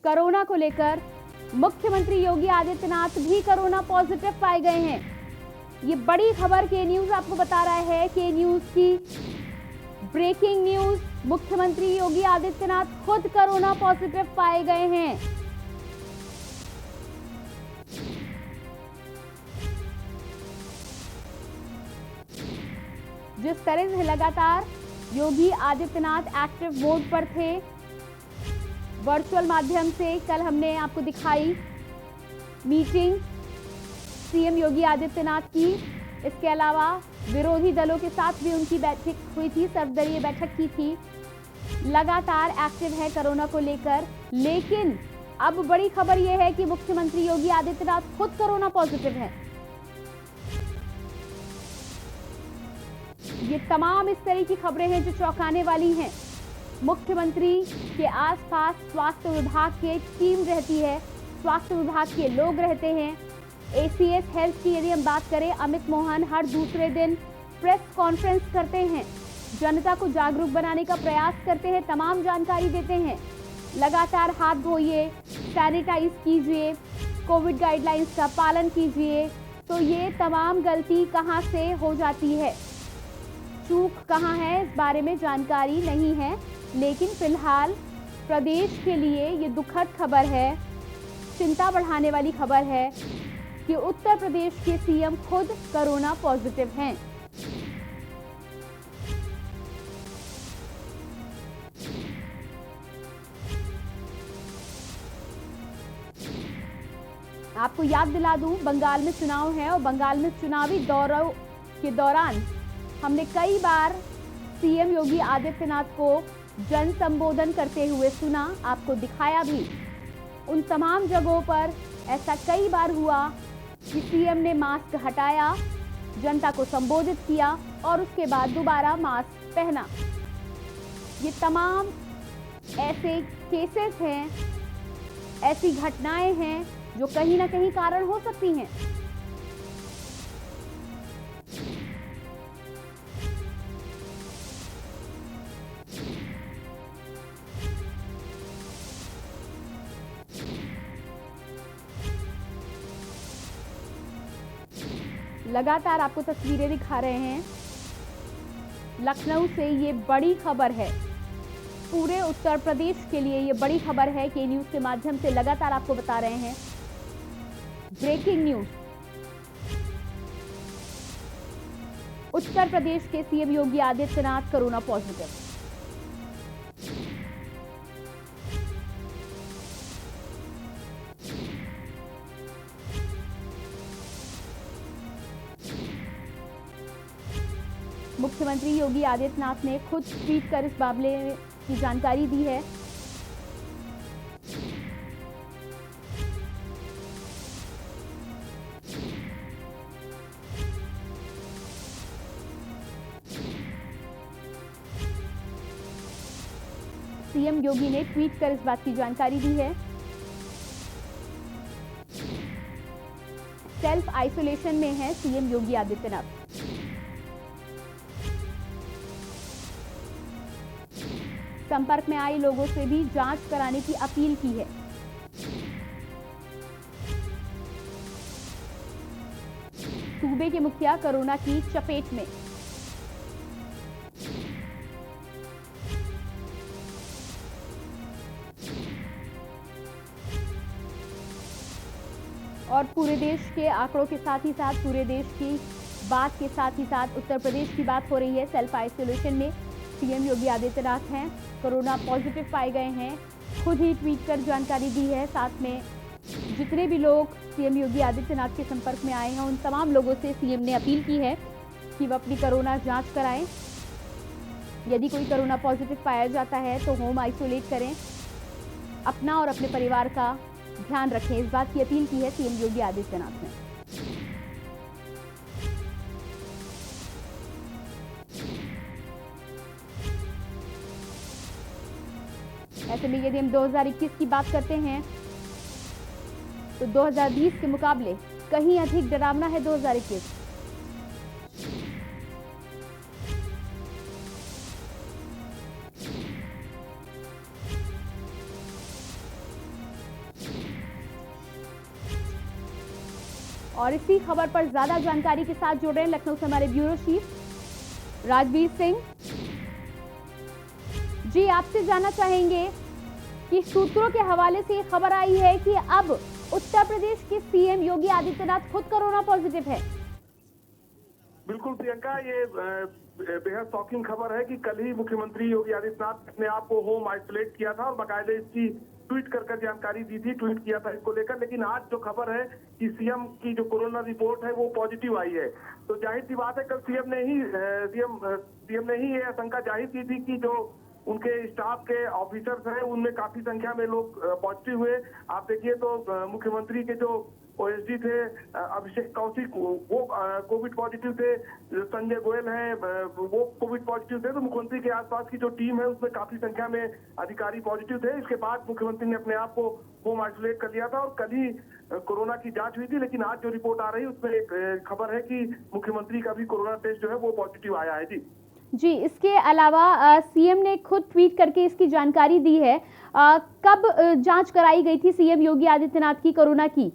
Corona को लेकर मुख्यमंत्री योगी आदित्यनाथ भी कोरोना पॉजिटिव पाए गए हैं। ये बड़ी खबर के न्यूज आपको बता रहा है। के न्यूज की ब्रेकिंग न्यूज, मुख्यमंत्री योगी आदित्यनाथ खुद कोरोना पॉजिटिव पाए गए हैं। जिस तरह से लगातार योगी आदित्यनाथ एक्टिव मोड पर थे, वर्चुअल माध्यम से कल हमने आपको दिखाई मीटिंग सीएम योगी आदित्यनाथ की। इसके अलावा विरोधी दलों के साथ भी उनकी बैठक हुई थी, सर्वदलीय बैठक की थी। लगातार एक्टिव है कोरोना को लेकर, लेकिन अब बड़ी खबर यह है कि मुख्यमंत्री योगी आदित्यनाथ खुद कोरोना पॉजिटिव हैं। ये तमाम इस तरह की खबरें हैं जो चौंकाने वाली हैं। मुख्यमंत्री के आसपास स्वास्थ्य विभाग की टीम रहती है, स्वास्थ्य विभाग के लोग रहते हैं। एसीएस हेल्थ की यदि हम बात करें, अमित मोहन हर दूसरे दिन प्रेस कॉन्फ्रेंस करते हैं, जनता को जागरूक बनाने का प्रयास करते हैं, तमाम जानकारी देते हैं। लगातार हाथ धोइए, सैनिटाइज कीजिए, कोविड गाइडलाइंस का पालन कीजिए। तो ये तमाम गलती कहां से हो जाती है, चूक कहां है, इस बारे में जानकारी नहीं है। लेकिन फिलहाल प्रदेश के लिए ये दुखद खबर है, चिंता बढ़ाने वाली खबर है कि उत्तर प्रदेश के सीएम खुद कोरोना पॉजिटिव हैं। आपको याद दिला दूं, बंगाल में चुनाव है और बंगाल में चुनावी दौरों के दौरान हमने कई बार सीएम योगी आदित्यनाथ को जन संबोधन करते हुए सुना, आपको दिखाया भी। उन तमाम जगहों पर ऐसा कई बार हुआ कि सीएम ने मास्क हटाया, जनता को संबोधित किया और उसके बाद दोबारा मास्क पहना। ये तमाम ऐसे केसेस हैं, ऐसी घटनाएं हैं जो कहीं ना कहीं कारण हो सकती हैं। लगातार आपको तस्वीरें दिखा रहे हैं। लखनऊ से ये बड़ी खबर है, पूरे उत्तर प्रदेश के लिए ये बड़ी खबर है। के न्यूज के माध्यम से लगातार आपको बता रहे हैं ब्रेकिंग न्यूज। उत्तर प्रदेश के CM Yogi Adityanath corona positive. मुख्यमंत्री योगी आदित्यनाथ ने खुद ट्वीट कर इस मामले की जानकारी दी है। सीएम योगी ने ट्वीट कर इस बात की जानकारी दी है। सेल्फ आइसोलेशन में है सीएम योगी आदित्यनाथ। संपर्क में आए लोगों से भी जांच कराने की अपील की है। सूबे के मुखिया कोरोना की चपेट में। और पूरे देश के आंकड़ों के साथ ही साथ, पूरे देश की बात के साथ ही साथ उत्तर प्रदेश की बात हो रही है। सेल्फ आइसोलेशन में सीएम योगी आदित्यनाथ हैं, कोरोना पॉजिटिव पाए गए हैं, खुद ही ट्वीट कर जानकारी दी है। साथ में जितने भी लोग सीएम योगी आदित्यनाथ के संपर्क में आए हैं, उन तमाम लोगों से सीएम ने अपील की है कि वह अपनी कोरोना जांच कराएं। यदि कोई कोरोना पॉजिटिव पाया जाता है तो होम आइसोलेट करें, अपना और अपने परिवार का ध्यान रखें। इस बात की अपील की है सीएम योगी आदित्यनाथ ने। ऐसे में यदि हम 2021 की बात करते हैं तो 2020 के मुकाबले कहीं अधिक डरावना है 2021। और इसी खबर पर ज्यादा जानकारी के साथ जुड़ रहे हैं लखनऊ से हमारे ब्यूरो चीफ राजवीर सिंह जी। आपसे जानना चाहेंगे कि सूत्रों के हवाले से ये खबर आई है कि अब उत्तर प्रदेश के सीएम योगी आदित्यनाथ खुद कोरोना पॉजिटिव है। बिल्कुल प्रियंका, ये बेहद शॉकिंग खबर है कि कल ही मुख्यमंत्री योगी आदित्यनाथ ने अपने आप को होम आइसोलेट किया था और बाकायदे इसकी ट्वीट कर जानकारी दी थी, ट्वीट किया था इसको लेकर। लेकिन आज जो खबर है कि सीएम की जो कोरोना रिपोर्ट है वो पॉजिटिव आई है, तो जाहिर सी बात है कल सीएम ने ही ये आशंका जाहिर की थी कि जो उनके स्टाफ के ऑफिसर्स हैं उनमें काफी संख्या में लोग पॉजिटिव हुए। आप देखिए तो मुख्यमंत्री के जो ओएसडी थे अभिषेक कौशिक वो कोविड पॉजिटिव थे, संजय गोयल हैं वो कोविड पॉजिटिव थे। तो मुख्यमंत्री के आसपास की जो टीम है उसमें काफी संख्या में अधिकारी पॉजिटिव थे। इसके बाद मुख्यमंत्री ने अपने आप को होम आइसोलेट कर लिया था और कल ही कोरोना की जांच हुई थी। लेकिन आज जो रिपोर्ट आ रही है उसमें एक खबर है कि मुख्यमंत्री का भी कोरोना टेस्ट जो है वो पॉजिटिव आया है जी। इसके अलावा सीएम ने खुद ट्वीट करके इसकी जानकारी दी है। कब जांच कराई गई थी सीएम योगी आदित्यनाथ की कोरोना की?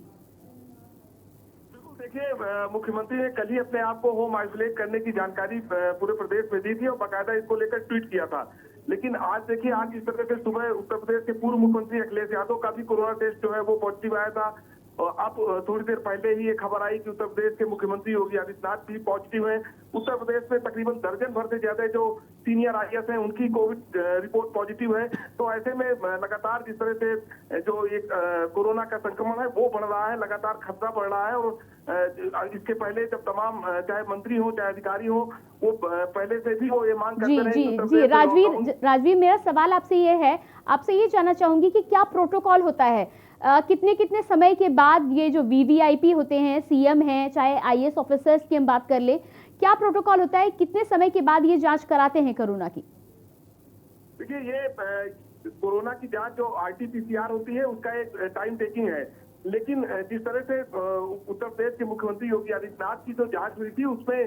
देखिए, मुख्यमंत्री ने कल ही अपने आप को होम आइसोलेट करने की जानकारी पूरे प्रदेश में दी थी और बाकायदा इसको लेकर ट्वीट किया था। लेकिन आज देखिए, आज जिस तरह से सुबह उत्तर प्रदेश के पूर्व मुख्यमंत्री अखिलेश यादव का भी कोरोना टेस्ट जो है वो पॉजिटिव आया था और अब थोड़ी देर पहले ही ये खबर आई कि उत्तर प्रदेश के मुख्यमंत्री योगी आदित्यनाथ भी पॉजिटिव हैं। उत्तर प्रदेश में तकरीबन दर्जन भर से ज्यादा जो सीनियर आईएएस हैं उनकी कोविड रिपोर्ट पॉजिटिव है। तो ऐसे में लगातार जिस तरह से जो एक कोरोना का संक्रमण है वो बढ़ रहा है, लगातार खतरा बढ़ रहा है। और इसके पहले जब तमाम चाहे मंत्री हो चाहे अधिकारी हो वो पहले से भी वो ये मांग करते रहे। जी राजवीर, मेरा सवाल आपसे ये है, आपसे ये जानना चाहूंगी कि क्या प्रोटोकॉल होता है, कितने समय के बाद ये जो वीवीआईपी होते हैं, सीएम हैं चाहे आईएएस ऑफिसर्स की हम बात कर ले, क्या प्रोटोकॉल होता है, कितने समय के बाद ये जांच कराते हैं कोरोना की? देखिए, ये कोरोना की जांच जो आरटीपीसीआर होती है उसका एक टाइम टेकिंग है। लेकिन जिस तरह से उत्तर प्रदेश के मुख्यमंत्री योगी आदित्यनाथ की जो जांच हुई थी उसमें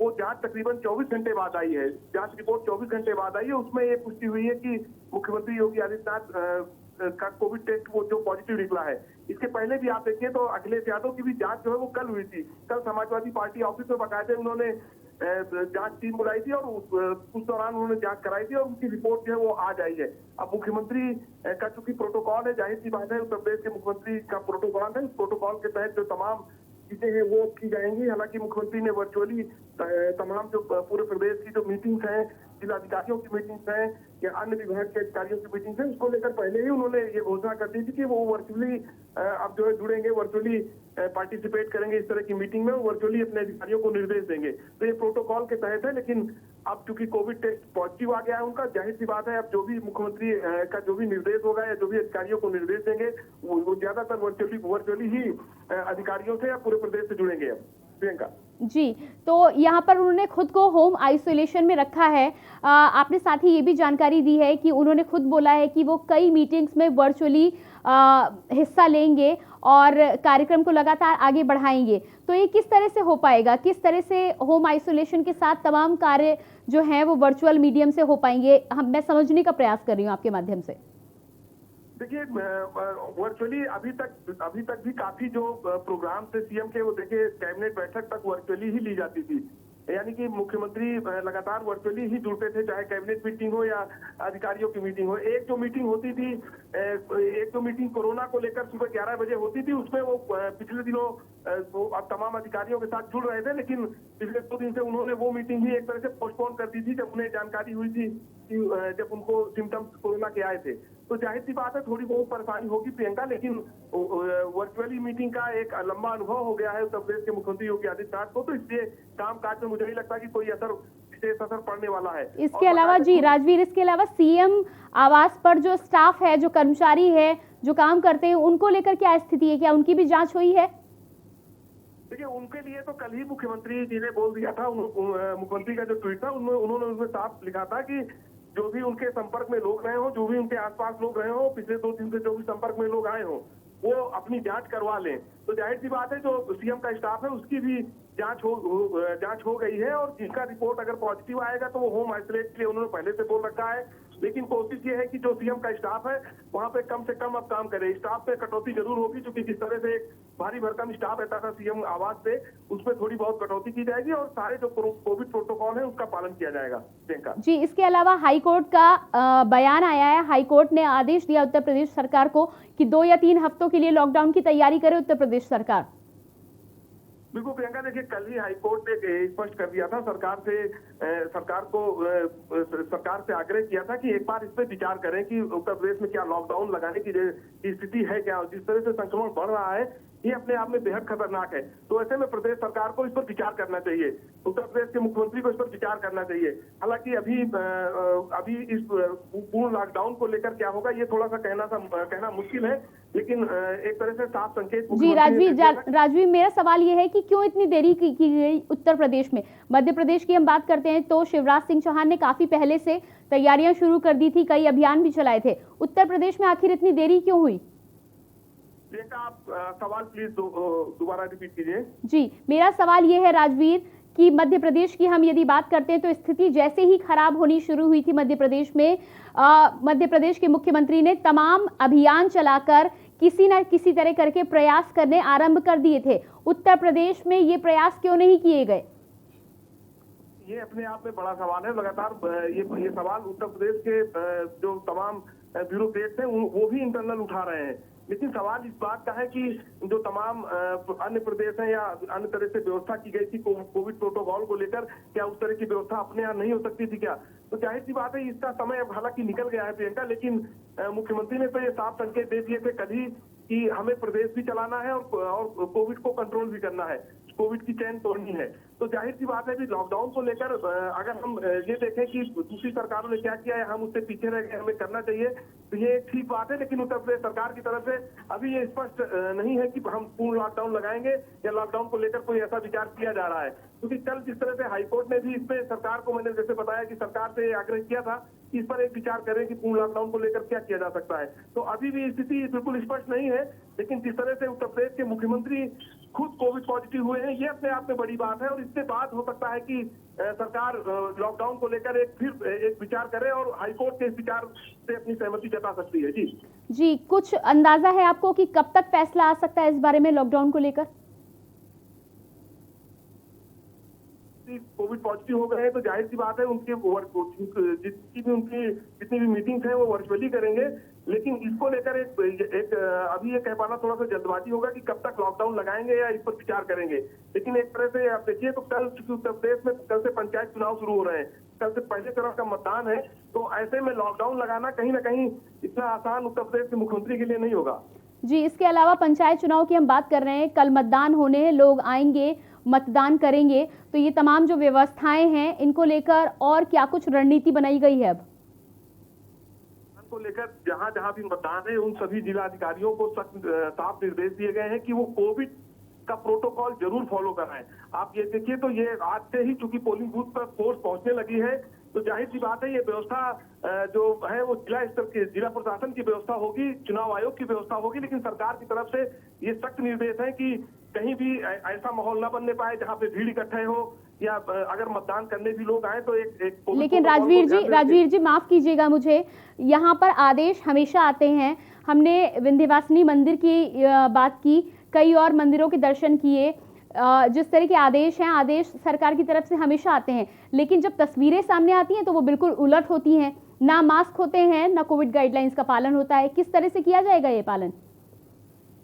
वो जांच तकरीबन 24 घंटे बाद आई है। जांच रिपोर्ट 24 घंटे बाद आई है। उसमें ये पुष्टि हुई है कि मुख्यमंत्री योगी आदित्यनाथ का कोविड टेस्ट वो जो पॉजिटिव निकला है। इसके पहले भी आप देखिए तो अखिलेश यादव की भी जांच जो है वो कल हुई थी। कल समाजवादी पार्टी ऑफिस में बाकायदे उन्होंने जांच टीम बुलाई थी और उस दौरान उन्होंने जांच कराई थी और उनकी रिपोर्ट जो है वो आज आई है। अब मुख्यमंत्री का चूंकि प्रोटोकॉल है, जाहिर सी बात है उत्तर प्रदेश के मुख्यमंत्री का प्रोटोकॉल है, उस प्रोटोकॉल के तहत जो तमाम चीजें हैं वो की जाएंगी। हालांकि मुख्यमंत्री ने वर्चुअली तमाम जो पूरे प्रदेश की जो मीटिंग्स हैं, जिलाधिकारियों की मीटिंग्स हैं या अन्य विभाग के अधिकारियों की मीटिंग्स हैं, उसको लेकर पहले ही उन्होंने ये घोषणा कर दी थी कि वो वर्चुअली अब जो है जुड़ेंगे, वर्चुअली पार्टिसिपेट करेंगे इस तरह की मीटिंग में, वर्चुअली अपने अधिकारियों को निर्देश देंगे। तो ये प्रोटोकॉल के तहत है। लेकिन अब चूंकि कोविड टेस्ट पॉजिटिव आ गया है उनका, जाहिर सी बात है अब जो भी मुख्यमंत्री का जो भी निर्देश होगा या जो भी अधिकारियों को निर्देश देंगे वो ज्यादातर वर्चुअली ही अधिकारियों से या पूरे प्रदेश से जुड़ेंगे। अब प्रियंका जी, तो यहाँ पर उन्होंने खुद को होम आइसोलेशन में रखा है। आपने साथ ही ये भी जानकारी दी है कि उन्होंने खुद बोला है कि वो कई मीटिंग्स में वर्चुअली हिस्सा लेंगे और कार्यक्रम को लगातार आगे बढ़ाएंगे। तो ये किस तरह से हो पाएगा, किस तरह से होम आइसोलेशन के साथ तमाम कार्य जो हैं वो वर्चुअल मीडियम से हो पाएंगे, मैं समझने का प्रयास कर रही हूँ आपके माध्यम से। देखिए, वर्चुअली अभी तक भी काफी जो प्रोग्राम थे सीएम के वो देखिए कैबिनेट बैठक तक वर्चुअली ही ली जाती थी। यानी कि मुख्यमंत्री लगातार वर्चुअली ही जुड़ते थे, चाहे कैबिनेट मीटिंग हो या अधिकारियों की मीटिंग हो। एक जो मीटिंग होती थी, एक जो मीटिंग कोरोना को लेकर सुबह 11 बजे होती थी, उसमें वो पिछले दिनों अब तमाम अधिकारियों के साथ जुड़ रहे थे। लेकिन पिछले 2 दिन से उन्होंने वो मीटिंग ही एक तरह से पोस्टपोन कर दी थी जब उन्हें जानकारी हुई थी कि जब उनको सिम्टम्स कोरोना के आए थे। तो जाहिर सी बात है थोड़ी बहुत परेशानी होगी प्रियंका, लेकिन वर्चुअली मीटिंग का एक लंबा अनुभव हो गया है उत्तर प्रदेश के मुख्यमंत्री योगी आदित्यनाथ को। तो इसलिए काम काज में मुझे नहीं लगता कि कोई विशेष असर पड़ने वाला है। इसके अलावा जी राजवीर, इसके अलावा सीएम आवास पर जो स्टाफ है, जो कर्मचारी है, जो काम करते हैं, उनको लेकर क्या स्थिति है, क्या उनकी भी जांच हुई है? देखिए, उनके लिए तो कल ही मुख्यमंत्री जी ने बोल दिया था, मुख्यमंत्री का जो ट्वीट था उन्होंने उसमें साफ लिखा था कि जो भी उनके संपर्क में लोग रहे हो, जो भी उनके आसपास लोग रहे हो, पिछले 2 दिन से जो भी संपर्क में लोग आए हो, वो अपनी जांच करवा लें। तो जाहिर सी बात है जो सीएम का स्टाफ है उसकी भी जांच हो गई है और जिसका रिपोर्ट अगर पॉजिटिव आएगा तो वो होम आइसोलेट के लिए उन्होंने पहले से बोल रखा है। लेकिन कोशिश ये है कि जो सीएम का स्टाफ है वहां पे कम से कम अब काम करे। स्टाफ पे कटौती जरूर होगी, क्योंकि जिस तरह से एक भारी भरकम स्टाफ रहता था सीएम आवास पे, उसमें थोड़ी बहुत कटौती की जाएगी और सारे जो कोविड प्रोटोकॉल है उसका पालन किया जाएगा। प्रियंका जी, इसके अलावा हाई कोर्ट का बयान आया है। हाई कोर्ट ने आदेश दिया उत्तर प्रदेश सरकार को कि 2 या 3 हफ्तों के लिए लॉकडाउन की तैयारी करे उत्तर प्रदेश सरकार। बिल्कुल प्रियंका, देखिए कल ही हाईकोर्ट ने स्पष्ट कर दिया था सरकार से आग्रह किया था कि एक बार इस पर विचार करें कि उत्तर प्रदेश में क्या लॉकडाउन लगाने की स्थिति है क्या, और जिस तरह से संक्रमण बढ़ रहा है ये अपने आप में बेहद खतरनाक है। तो ऐसे में प्रदेश सरकार को इस पर विचार करना चाहिए, उत्तर प्रदेश के मुख्यमंत्री को इस पर विचार करना चाहिए। हालांकि अभी इस पूर्ण लॉकडाउन को लेकर क्या होगा ये थोड़ा सा कहना मुश्किल है, लेकिन एक तरह से साफ संकेत। जी राजवीर, मेरा सवाल ये है कि क्यों इतनी देरी की गई उत्तर प्रदेश में। मध्य प्रदेश की हम बात करते हैं तो शिवराज सिंह चौहान ने काफी पहले से तैयारियां शुरू कर दी थी, कई अभियान भी चलाए थे। उत्तर प्रदेश में आखिर इतनी देरी क्यों हुई? प्रियंका, आप सवाल प्लीज दोबारा रिपीट कीजिए। जी, मेरा सवाल ये है राजवीर कि मध्य प्रदेश की हम यदि बात करते हैं तो स्थिति जैसे ही खराब होनी शुरू हुई थी मध्य प्रदेश में, मध्य प्रदेश के मुख्यमंत्री ने तमाम अभियान चलाकर किसी न किसी तरह करके प्रयास करने आरंभ कर दिए थे। उत्तर प्रदेश में ये प्रयास क्यों नहीं किए गए? ये अपने आप में बड़ा सवाल है। लगातार ये सवाल उत्तर प्रदेश के जो तमाम ब्यूरोक्रेट्स हैं वो भी इंटरनल उठा रहे हैं, लेकिन सवाल इस बात का है कि जो तमाम अन्य प्रदेश हैं या अन्य तरह से व्यवस्था की गई थी कोविड प्रोटोकॉल को लेकर, क्या उस तरह की व्यवस्था अपने यहाँ नहीं हो सकती थी क्या? तो जाहिर सी बात है इसका समय अब हालांकि निकल गया है प्रियंका, लेकिन मुख्यमंत्री ने तो ये साफ संकेत दे दिए थे कल ही कि हमें प्रदेश भी चलाना है और कोविड को कंट्रोल भी करना है, कोविड की चैन तोड़नी है। तो जाहिर सी बात है कि लॉकडाउन को लेकर अगर हम ये देखें कि दूसरी सरकारों ने क्या किया है, हम उससे पीछे रह गए, हमें करना चाहिए, तो ये ठीक बात है। लेकिन उत्तर प्रदेश सरकार की तरफ से अभी ये स्पष्ट नहीं है कि हम पूर्ण लॉकडाउन लगाएंगे या लॉकडाउन को लेकर कोई ऐसा विचार किया जा रहा है, क्योंकि कल जिस तरह से हाईकोर्ट ने भी इस पे सरकार को, मैंने जैसे बताया कि सरकार से आग्रह किया था कि इस पर एक विचार करें कि पूर्ण लॉकडाउन को लेकर क्या किया जा सकता है। तो अभी भी स्थिति बिल्कुल स्पष्ट नहीं है, लेकिन जिस तरह से उत्तर प्रदेश के मुख्यमंत्री खुद कोविड पॉजिटिव हुए हैं, ये अपने आप में बड़ी बात है। और इसके बाद हो सकता है कि सरकार लॉकडाउन को लेकर फिर एक विचार करे और हाईकोर्ट के इस विचार से अपनी सहमति जता सकती है। जी, कुछ अंदाजा है आपको कि कब तक फैसला आ सकता है इस बारे में लॉकडाउन को लेकर? कोविड पॉजिटिव हो गए हैं तो जाहिर सी बात है जितनी भी मीटिंग्स हैं वो वर्चुअली करेंगे, लेकिन इसको लेकर एक अभी ये कह पाना थोड़ा सा जल्दबाजी होगा कि कब तक लॉकडाउन लगाएंगे या इस पर विचार करेंगे। लेकिन एक तरह से आप देखिए तो कल उत्तर प्रदेश में कल से पंचायत चुनाव शुरू हो रहे हैं, कल से पहले चरण का मतदान है, तो ऐसे में लॉकडाउन लगाना कहीं ना कहीं इतना आसान उत्तर प्रदेश के मुख्यमंत्री के लिए नहीं होगा। जी, इसके अलावा पंचायत चुनाव की हम बात कर रहे हैं, कल मतदान होने हैं, लोग आएंगे, मतदान करेंगे, तो ये तमाम जो व्यवस्थाएं हैं इनको लेकर और क्या कुछ रणनीति बनाई गई है? अब को लेकर जहां जहां भी मतदान है उन सभी जिला अधिकारियों को साफ निर्देश दिए गए हैं कि वो कोविड का प्रोटोकॉल जरूर फॉलो कराएं। आप ये देखिए तो ये आज से ही चूंकि पोलिंग बूथ पर फोर्स पहुंचने लगी है, तो जाहिर सी बात है ये व्यवस्था जो है वो जिला स्तर के जिला प्रशासन की व्यवस्था होगी, चुनाव आयोग की व्यवस्था होगी, लेकिन सरकार की तरफ से ये सख्त निर्देश है कि कहीं भी ऐसा माहौल न बनने पाए जहां पे भीड़ इकट्ठे हो या अगर मतदान करने भी लोग आए तो एक लेकिन राजवीर जी माफ कीजिएगा मुझे, यहाँ पर आदेश हमेशा आते हैं। हमने विंध्यवासिनी मंदिर की बात की, कई और मंदिरों के दर्शन किए, जिस तरह के आदेश हैं, आदेश सरकार की तरफ से हमेशा आते हैं, लेकिन जब तस्वीरें सामने आती हैं तो वो बिल्कुल उलट होती हैं। ना मास्क होते हैं, ना कोविड गाइडलाइंस का पालन होता है। किस तरह से किया जाएगा ये पालन?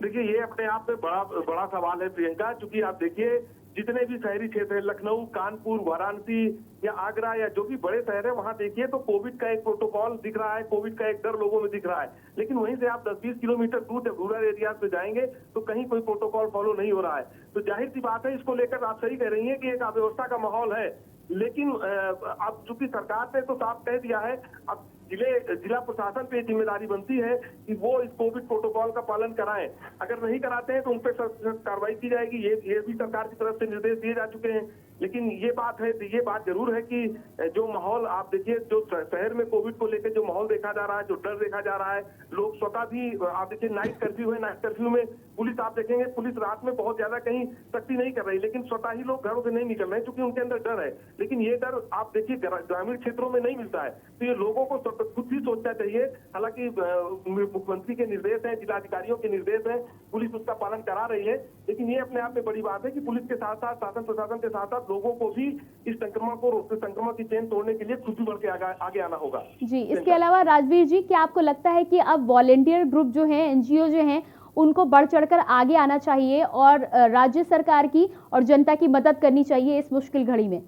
देखिए ये अपने आप में बड़ा सवाल है प्रियंका, क्योंकि आप देखिए जितने भी शहरी क्षेत्र है, लखनऊ, कानपुर, वाराणसी या आगरा या जो भी बड़े शहर है, वहां देखिए तो कोविड का एक प्रोटोकॉल दिख रहा है, कोविड का एक डर लोगों में दिख रहा है, लेकिन वहीं से आप 10-20 किलोमीटर दूर जब रूरल एरियाज में जाएंगे तो कहीं कोई प्रोटोकॉल फॉलो नहीं हो रहा है। तो जाहिर सी बात है, इसको लेकर आप सही कह रही है कि एक अव्यवस्था का माहौल है, लेकिन अब चूंकि सरकार ने तो साफ कह दिया है, अब जिला प्रशासन पे जिम्मेदारी बनती है कि वो इस कोविड प्रोटोकॉल का पालन कराएं। अगर नहीं कराते हैं तो उन पर कार्रवाई की जाएगी। ये भी सरकार की तरफ से निर्देश दिए जा चुके हैं। लेकिन ये बात जरूर है कि जो माहौल आप देखिए, जो शहर में कोविड को लेकर जो माहौल देखा जा रहा है, जो डर देखा जा रहा है, लोग स्वतः भी आप देखिए नाइट कर्फ्यू है, नाइट कर्फ्यू में पुलिस आप देखेंगे, पुलिस रात में बहुत ज्यादा कहीं सख्ती नहीं कर रही, लेकिन स्वतः ही लोग घरों से नहीं निकल रहे हैं क्योंकि उनके अंदर डर है। लेकिन ये डर आप देखिए ग्रामीण क्षेत्रों में नहीं मिलता है, तो ये लोगों को खुद भी सोचना चाहिए। हालांकि मुख्यमंत्री के निर्देश हैं, जिलाधिकारियों के निर्देश हैं, पुलिस उसका पालन करा रही है, लेकिन ये अपने आप में बड़ी बात है कि पुलिस के साथ साथ शासन प्रशासन के साथ साथ लोगों को भी इस संक्रमण की चेन तोड़ने के लिए खुद भी बढ़ के आगे आना होगा। जी, इसके अलावा राजवीर जी, क्या आपको लगता है कि अब वॉलेंटियर ग्रुप जो है, एनजीओ जो हैं, उनको बढ़ चढ़कर आगे आना चाहिए और राज्य सरकार की और जनता की मदद करनी चाहिए इस मुश्किल घड़ी में?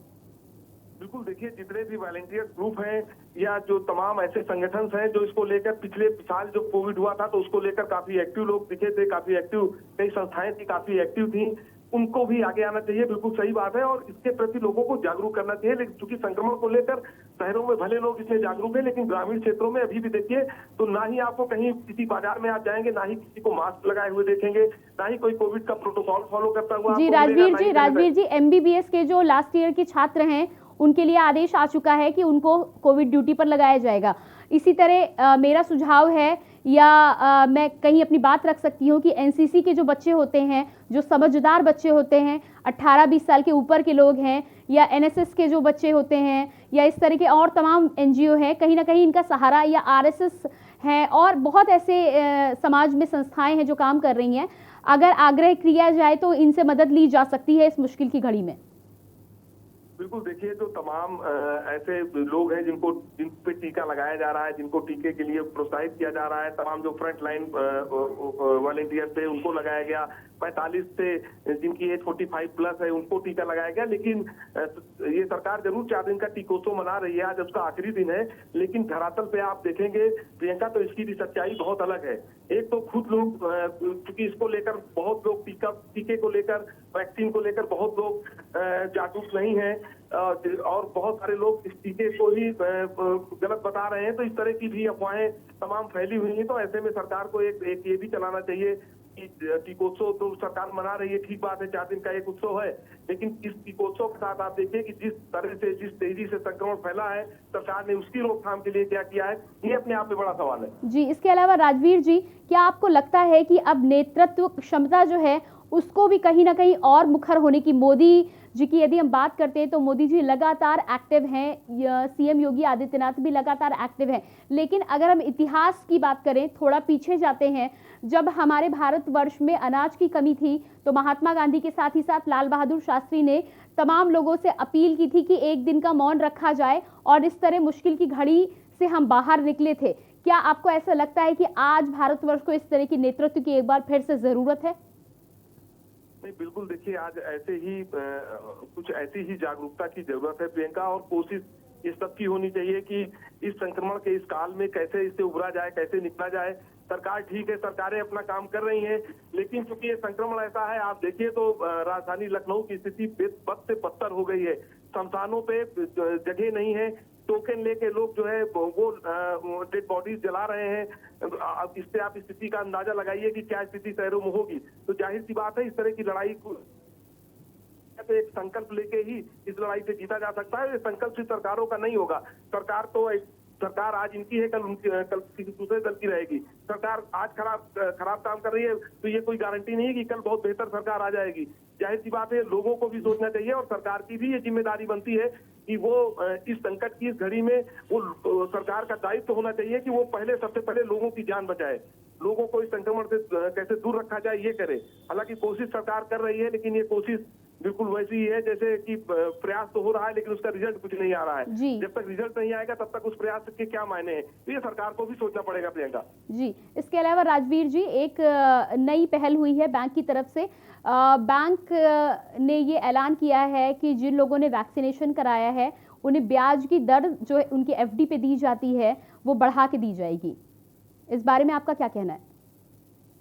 बिल्कुल, देखिए जितने भी वॉलंटियर ग्रुप हैं या जो तमाम ऐसे संगठन हैं जो इसको लेकर पिछले साल जो कोविड हुआ था तो उसको लेकर काफी एक्टिव लोग दिखे थे, काफी एक्टिव कई संस्थाएं थी, काफी एक्टिव थी, उनको भी आगे आना चाहिए। बिल्कुल सही बात है और इसके प्रति लोगों को जागरूक करना चाहिए। लेकिन चूंकि संक्रमण को लेकर शहरों में भले लोग इसमें जागरूक है, लेकिन ग्रामीण क्षेत्रों में अभी भी देखिए तो ना ही आपको कहीं किसी बाजार में आप जाएंगे, ना ही किसी को मास्क लगाए हुए देखेंगे, ना ही कोई कोविड का प्रोटोकॉल फॉलो करता हुआ। जी राजवीर जी, एमबीबीएस के जो लास्ट ईयर के छात्र हैं उनके लिए आदेश आ चुका है कि उनको कोविड ड्यूटी पर लगाया जाएगा। इसी तरह मेरा सुझाव है या मैं कहीं अपनी बात रख सकती हूँ कि एनसीसी के जो बच्चे होते हैं, जो समझदार बच्चे होते हैं, 18-20 साल के ऊपर के लोग हैं, या एनएसएस के जो बच्चे होते हैं, या इस तरह के और तमाम एनजीओ हैं, कहीं ना कहीं इनका सहारा, या आरएसएस है और बहुत ऐसे समाज में संस्थाएं हैं जो काम कर रही हैं, अगर आग्रह किया जाए तो इनसे मदद ली जा सकती है इस मुश्किल की घड़ी में। बिल्कुल, देखिए जो तमाम ऐसे लोग हैं जिन पे टीका लगाया जा रहा है, जिनको टीके के लिए प्रोत्साहित किया जा रहा है, तमाम जो फ्रंट लाइन वॉलंटियर्स थे उनको लगाया गया, 45 से जिनकी एज 45 प्लस है उनको टीका लगाया गया। लेकिन ये सरकार जरूर 4 दिन का टीकोत्सव मना रही है, आज उसका आखिरी दिन है, लेकिन धरातल पे आप देखेंगे प्रियंका तो इसकी भी सच्चाई बहुत अलग है। एक तो खुद लोग क्योंकि इसको लेकर बहुत लोग टीके को लेकर, वैक्सीन को लेकर बहुत लोग जागरूक नहीं है और बहुत सारे लोग इस टीके को ही गलत बता रहे हैं, तो इस तरह की भी अफवाहें तमाम फैली हुई हैं। तो ऐसे में सरकार को एक ये भी चलाना चाहिए कि टीकोत्सव तो सरकार मना रही है, ठीक बात है, 4 दिन का एक उत्सव है, लेकिन इस टीकोत्सव के साथ आप देखिए कि जिस तरह से, जिस तेजी से संक्रमण फैला है, सरकार ने उसकी रोकथाम के लिए क्या किया है, ये अपने आप में बड़ा सवाल है। जी, इसके अलावा राजवीर जी, क्या आपको लगता है कि अब नेतृत्व क्षमता जो है उसको भी कहीं ना कहीं और मुखर होने की, मोदी जी की यदि हम बात करते हैं तो मोदी जी लगातार एक्टिव हैं, सीएम योगी आदित्यनाथ भी लगातार एक्टिव हैं, लेकिन अगर हम इतिहास की बात करें, थोड़ा पीछे जाते हैं, जब हमारे भारतवर्ष में अनाज की कमी थी तो महात्मा गांधी के साथ ही साथ लाल बहादुर शास्त्री ने तमाम लोगों से अपील की थी कि एक दिन का मौन रखा जाए और इस तरह मुश्किल की घड़ी से हम बाहर निकले थे। क्या आपको ऐसा लगता है कि आज भारतवर्ष को इस तरह की नेतृत्व की एक बार फिर से जरूरत है? नहीं, बिल्कुल, देखिए आज ऐसे ही कुछ ऐसी ही जागरूकता की जरूरत है प्रियंका, और कोशिश इस सबकी होनी चाहिए कि इस संक्रमण के इस काल में कैसे इससे उभरा जाए, कैसे निकला जाए। सरकार ठीक है, सरकारें अपना काम कर रही हैं, लेकिन चूंकि ये संक्रमण ऐसा है, आप देखिए तो राजधानी लखनऊ की स्थिति बद से बदतर हो गई है। शमशानों पे जगह नहीं है, टोकन लेके लोग जो है वो डेड बॉडीज जला रहे हैं। अब इससे आप स्थिति का अंदाजा लगाइए कि क्या स्थिति शहरों में होगी। तो जाहिर सी बात है, इस तरह की लड़ाई को तो एक संकल्प लेके ही इस लड़ाई से जीता जा सकता है। ये संकल्प सिर्फ सरकारों का नहीं होगा। सरकार आज इनकी है, कल किसी दूसरे दल की रहेगी। सरकार आज खराब काम कर रही है तो ये कोई गारंटी नहीं है कि कल बहुत बेहतर सरकार आ जाएगी। जाहिर सी बात है, लोगों को भी सोचना चाहिए और सरकार की भी ये जिम्मेदारी बनती है कि वो इस संकट की इस घड़ी में वो सरकार का दायित्व होना चाहिए कि वो सबसे पहले लोगों की जान बचाए, लोगों को इस संक्रमण से कैसे दूर रखा जाए ये करे। हालांकि कोशिश सरकार कर रही है, लेकिन ये कोशिश बिल्कुल वैसी ही है जैसे कि प्रयास तो हो रहा है लेकिन उसका रिजल्ट कुछ नहीं आ रहा है। जब तक रिजल्ट नहीं आएगा तब तक उस प्रयास के क्या मायने हैं, तो ये सरकार को भी सोचना पड़ेगा प्रियंका जी। इसके अलावा राजवीर जी, एक नई पहल हुई है बैंक की तरफ से। बैंक ने ये ऐलान किया है कि जिन लोगों ने वैक्सीनेशन कराया है उन्हें ब्याज की दर जो उनकी एफडी पे दी जाती है वो बढ़ा के दी जाएगी। इस बारे में आपका क्या कहना है?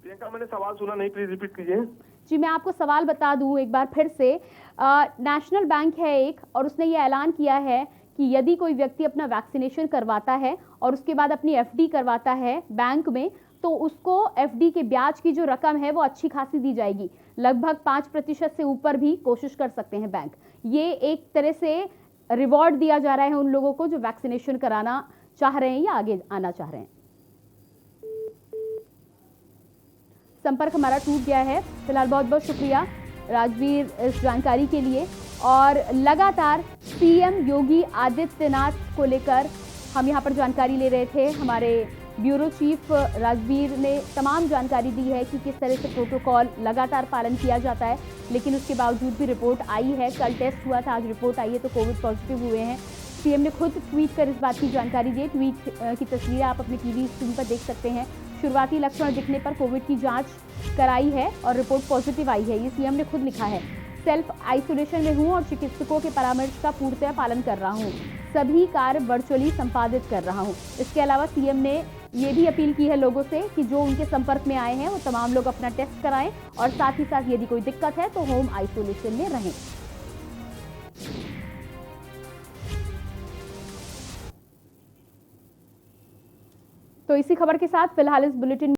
प्रियंका, मैंने सवाल सुना नहीं, प्लीज रिपीट कीजिए। जी, मैं आपको सवाल बता दूं एक बार फिर से। नेशनल बैंक है एक, और उसने ये ऐलान किया है कि यदि कोई व्यक्ति अपना वैक्सीनेशन करवाता है और उसके बाद अपनी एफडी करवाता है बैंक में, तो उसको एफडी के ब्याज की जो रकम है वो अच्छी खासी दी जाएगी, लगभग 5% से ऊपर भी कोशिश कर सकते हैं बैंक। ये एक तरह से रिवॉर्ड दिया जा रहा है उन लोगों को जो वैक्सीनेशन कराना चाह रहे हैं या आगे आना चाह रहे हैं। संपर्क हमारा टूट गया है। फिलहाल बहुत बहुत शुक्रिया राजवीर इस जानकारी के लिए। और लगातार सीएम योगी आदित्यनाथ को लेकर हम यहाँ पर जानकारी ले रहे थे। हमारे ब्यूरो चीफ राजवीर ने तमाम जानकारी दी है कि किस तरह से प्रोटोकॉल लगातार पालन किया जाता है, लेकिन उसके बावजूद भी रिपोर्ट आई है। कल टेस्ट हुआ था, आज रिपोर्ट आई है, तो कोविड पॉजिटिव हुए हैं। सीएम ने खुद ट्वीट कर इस बात की जानकारी दी। ट्वीट की तस्वीरें आप अपनी टीवी स्क्रीन पर देख सकते हैं। शुरुआती लक्षण दिखने पर कोविड की जांच कराई है और रिपोर्ट पॉजिटिव आई है, ये सीएम ने खुद लिखा है। सेल्फ आइसोलेशन में हूं और चिकित्सकों के परामर्श का पूर्णतः पालन कर रहा हूं। सभी कार्य वर्चुअली संपादित कर रहा हूं। इसके अलावा सीएम ने ये भी अपील की है लोगों से कि जो उनके संपर्क में आए हैं वो तमाम लोग अपना टेस्ट कराएं और साथ ही साथ यदि कोई दिक्कत है तो होम आइसोलेशन में रहें। तो इसी खबर के साथ फिलहाल इस बुलेटिन